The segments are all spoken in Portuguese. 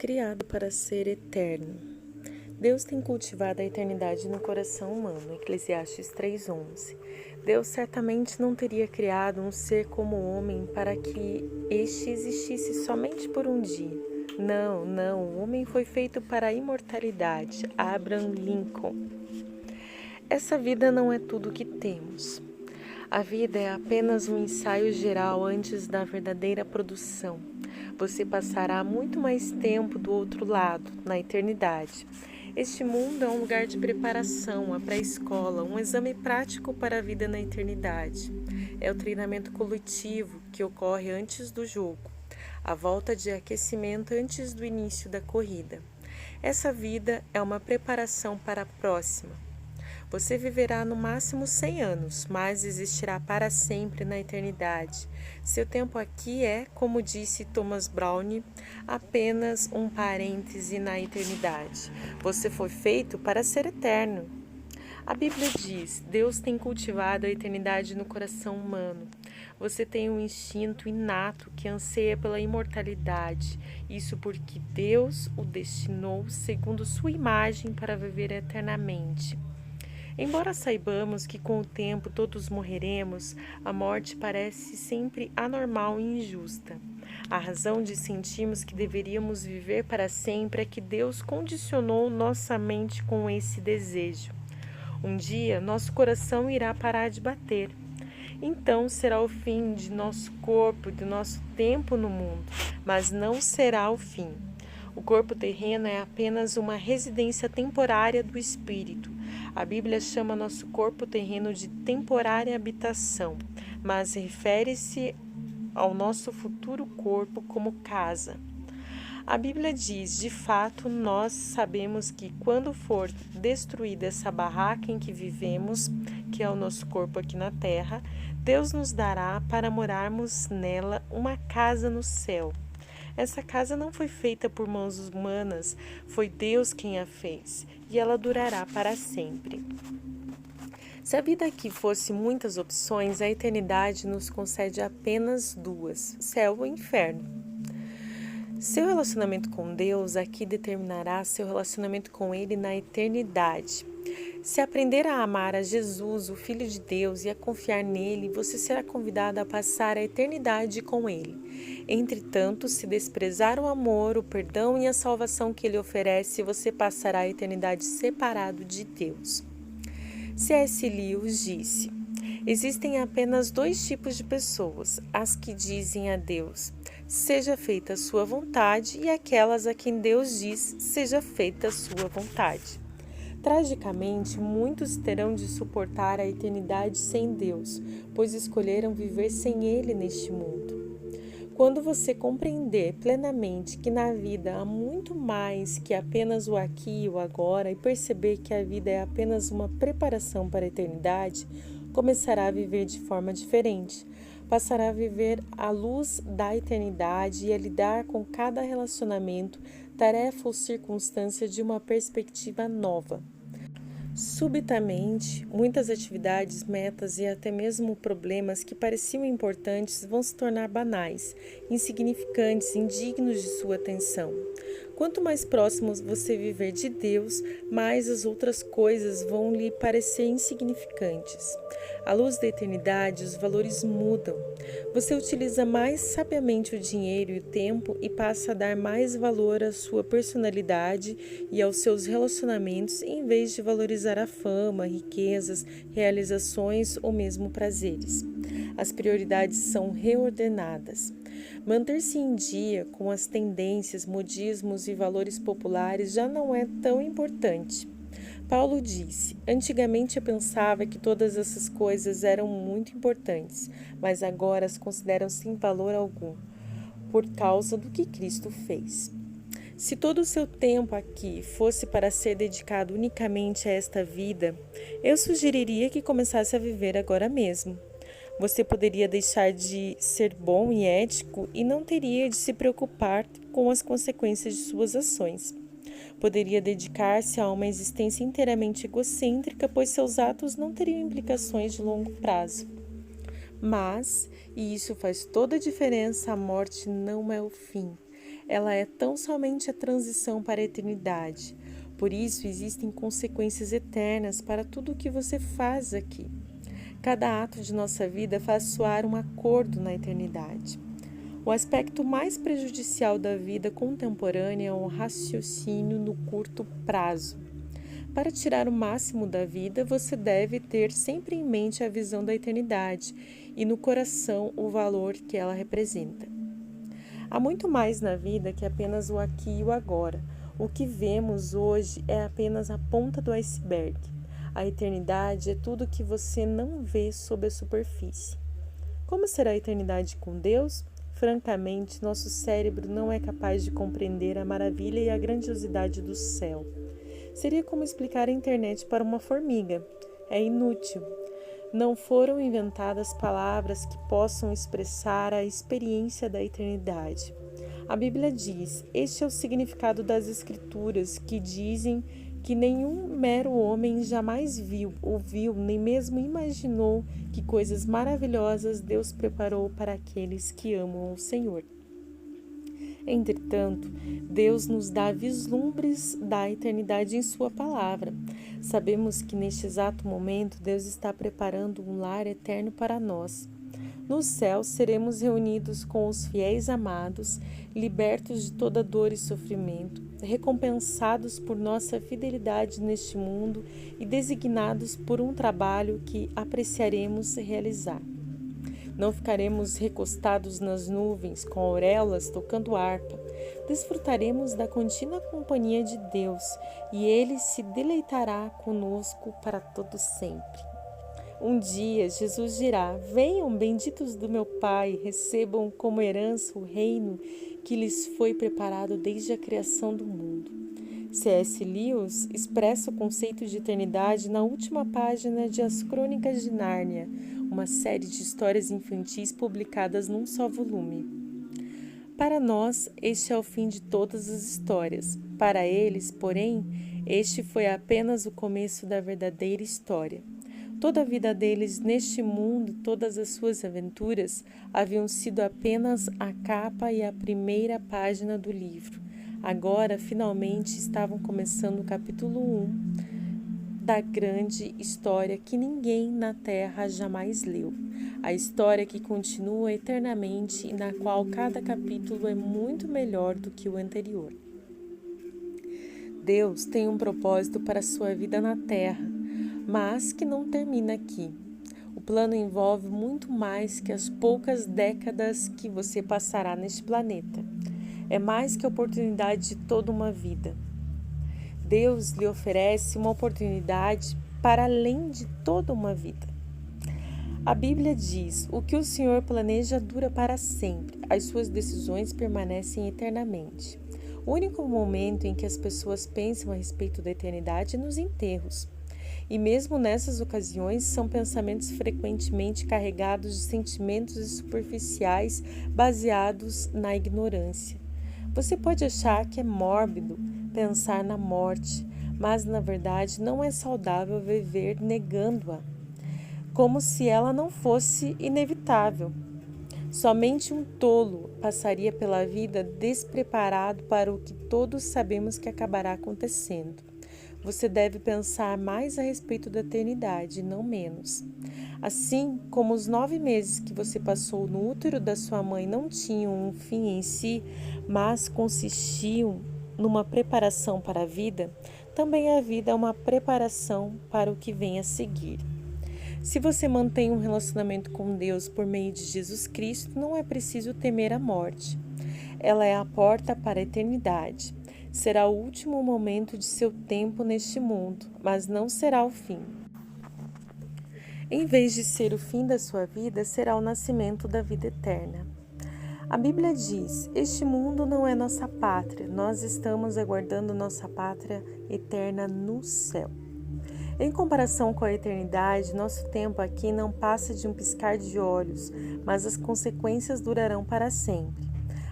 Criado para ser eterno. Deus tem cultivado a eternidade no coração humano. Eclesiastes 3:11. Deus certamente não teria criado um ser como o homem para que este existisse somente por um dia. Não, o homem foi feito para a imortalidade. Abraham Lincoln. Essa vida não é tudo o que temos. A vida é apenas um ensaio geral antes da verdadeira produção. Você passará muito mais tempo do outro lado, na eternidade. Este mundo é um lugar de preparação, a pré-escola, um exame prático para a vida na eternidade. É o treinamento coletivo que ocorre antes do jogo, a volta de aquecimento antes do início da corrida. Essa vida é uma preparação para a próxima. Você viverá no máximo 100 anos, mas existirá para sempre na eternidade. Seu tempo aqui é, como disse Thomas Browne, apenas um parêntese na eternidade. Você foi feito para ser eterno. A Bíblia diz: Deus tem cultivado a eternidade no coração humano. Você tem um instinto inato que anseia pela imortalidade. Isso porque Deus o destinou segundo sua imagem para viver eternamente. Embora saibamos que com o tempo todos morreremos, a morte parece sempre anormal e injusta. A razão de sentirmos que deveríamos viver para sempre é que Deus condicionou nossa mente com esse desejo. Um dia, nosso coração irá parar de bater. Então será o fim de nosso corpo, de nosso tempo no mundo, mas não será o fim. O corpo terreno é apenas uma residência temporária do espírito. A Bíblia chama nosso corpo terreno de temporária habitação, mas refere-se ao nosso futuro corpo como casa. A Bíblia diz: de fato, nós sabemos que quando for destruída essa barraca em que vivemos, que é o nosso corpo aqui na terra, Deus nos dará para morarmos nela uma casa no céu. Essa casa não foi feita por mãos humanas, foi Deus quem a fez, e ela durará para sempre. Se a vida aqui fosse muitas opções, a eternidade nos concede apenas duas: céu ou inferno. Seu relacionamento com Deus aqui determinará seu relacionamento com Ele na eternidade. Se aprender a amar a Jesus, o Filho de Deus, e a confiar nele, você será convidado a passar a eternidade com ele. Entretanto, se desprezar o amor, o perdão e a salvação que ele oferece, você passará a eternidade separado de Deus. C.S. Lewis disse: existem apenas dois tipos de pessoas, as que dizem a Deus: seja feita a sua vontade, e aquelas a quem Deus diz: seja feita a sua vontade. Tragicamente, muitos terão de suportar a eternidade sem Deus, pois escolheram viver sem Ele neste mundo. Quando você compreender plenamente que na vida há muito mais que apenas o aqui e o agora e perceber que a vida é apenas uma preparação para a eternidade, começará a viver de forma diferente. Passará a viver à luz da eternidade e a lidar com cada relacionamento, tarefa ou circunstância de uma perspectiva nova. Subitamente, muitas atividades, metas e até mesmo problemas que pareciam importantes vão se tornar banais, insignificantes, indignos de sua atenção. Quanto mais próximo você viver de Deus, mais as outras coisas vão lhe parecer insignificantes. À luz da eternidade, os valores mudam. Você utiliza mais sabiamente o dinheiro e o tempo e passa a dar mais valor à sua personalidade e aos seus relacionamentos, em vez de valorizar a fama, riquezas, realizações ou mesmo prazeres. As prioridades são reordenadas. Manter-se em dia com as tendências, modismos e valores populares já não é tão importante. Paulo disse: antigamente eu pensava que todas essas coisas eram muito importantes, mas agora as considero sem valor algum, por causa do que Cristo fez. Se todo o seu tempo aqui fosse para ser dedicado unicamente a esta vida, eu sugeriria que começasse a viver agora mesmo. Você poderia deixar de ser bom e ético e não teria de se preocupar com as consequências de suas ações. Poderia dedicar-se a uma existência inteiramente egocêntrica, pois seus atos não teriam implicações de longo prazo. Mas, e isso faz toda a diferença, a morte não é o fim. ela é tão somente a transição para a eternidade. Por isso, existem consequências eternas para tudo o que você faz aqui. Cada ato de nossa vida faz soar um acordo na eternidade. O aspecto mais prejudicial da vida contemporânea é o raciocínio no curto prazo. Para tirar o máximo da vida, você deve ter sempre em mente a visão da eternidade e no coração o valor que ela representa. Há muito mais na vida que apenas o aqui e o agora. O que vemos hoje é apenas a ponta do iceberg. A eternidade é tudo que você não vê sob a superfície. Como será a eternidade com Deus? Francamente, nosso cérebro não é capaz de compreender a maravilha e a grandiosidade do céu. Seria como explicar a internet para uma formiga. É inútil. Não foram inventadas palavras que possam expressar a experiência da eternidade. A Bíblia diz: este é o significado das Escrituras, que dizem que nenhum mero homem jamais viu, ouviu, nem mesmo imaginou que coisas maravilhosas Deus preparou para aqueles que amam o Senhor. Entretanto, Deus nos dá vislumbres da eternidade em Sua palavra. Sabemos que neste exato momento Deus está preparando um lar eterno para nós. No céu seremos reunidos com os fiéis amados, libertos de toda dor e sofrimento, recompensados por nossa fidelidade neste mundo e designados por um trabalho que apreciaremos realizar. Não ficaremos recostados nas nuvens, com auréolas tocando harpa. Desfrutaremos da contínua companhia de Deus e Ele se deleitará conosco para todo sempre. Um dia Jesus dirá: venham, benditos do meu Pai, recebam como herança o reino que lhes foi preparado desde a criação do mundo. C.S. Lewis expressa o conceito de eternidade na última página de As Crônicas de Nárnia, uma série de histórias infantis publicadas num só volume. Para nós, este é o fim de todas as histórias. Para eles, porém, este foi apenas o começo da verdadeira história. Toda a vida deles neste mundo, todas as suas aventuras, haviam sido apenas a capa e a primeira página do livro. Agora, finalmente, estavam começando o capítulo 1 da grande história que ninguém na Terra jamais leu. A história que continua eternamente e na qual cada capítulo é muito melhor do que o anterior. Deus tem um propósito para a sua vida na Terra, mas que não termina aqui. O plano envolve muito mais que as poucas décadas que você passará neste planeta. É mais que a oportunidade de toda uma vida. Deus lhe oferece uma oportunidade para além de toda uma vida. A Bíblia diz: o que o Senhor planeja dura para sempre, as suas decisões permanecem eternamente. O único momento em que as pessoas pensam a respeito da eternidade é nos enterros. E mesmo nessas ocasiões, são pensamentos frequentemente carregados de sentimentos superficiais baseados na ignorância. Você pode achar que é mórbido pensar na morte, mas na verdade não é saudável viver negando-a, como se ela não fosse inevitável. Somente um tolo passaria pela vida despreparado para o que todos sabemos que acabará acontecendo. Você deve pensar mais a respeito da eternidade, não menos. Assim como os 9 meses que você passou no útero da sua mãe não tinham um fim em si, mas consistiam numa preparação para a vida, também a vida é uma preparação para o que vem a seguir. Se você mantém um relacionamento com Deus por meio de Jesus Cristo, não é preciso temer a morte. Ela é a porta para a eternidade. Será o último momento de seu tempo neste mundo, mas não será o fim. Em vez de ser o fim da sua vida, será o nascimento da vida eterna. A Bíblia diz: este mundo não é nossa pátria, nós estamos aguardando nossa pátria eterna no céu. Em comparação com a eternidade, nosso tempo aqui não passa de um piscar de olhos, mas as consequências durarão para sempre.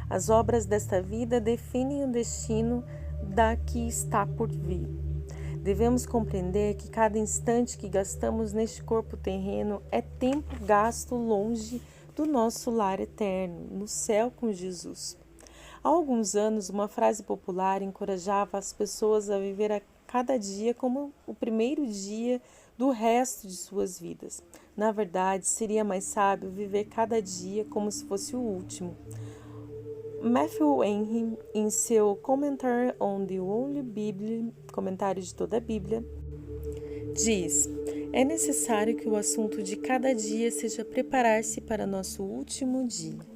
As obras desta vida definem o destino da que está por vir. Devemos compreender que cada instante que gastamos neste corpo terreno é tempo gasto longe do nosso lar eterno, no céu com Jesus. Há alguns anos, uma frase popular encorajava as pessoas a viver a cada dia como o primeiro dia do resto de suas vidas. Na verdade, seria mais sábio viver cada dia como se fosse o último. Matthew Henry, em seu Commentary on the Holy Bible, comentário de toda a Bíblia, diz: é necessário que o assunto de cada dia seja preparar-se para nosso último dia.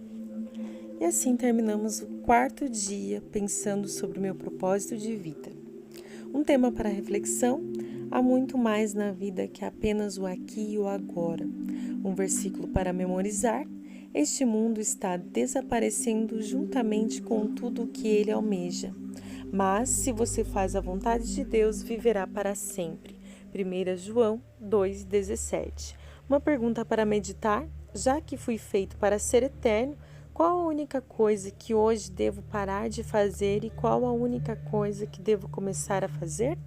E assim terminamos o 4º dia pensando sobre o meu propósito de vida. Um tema para reflexão: há muito mais na vida que apenas o aqui e o agora. Um versículo para memorizar: este mundo está desaparecendo juntamente com tudo o que ele almeja. Mas, se você faz a vontade de Deus, viverá para sempre. 1 João 2,17. Uma pergunta para meditar: já que fui feito para ser eterno, qual a única coisa que hoje devo parar de fazer e qual a única coisa que devo começar a fazer?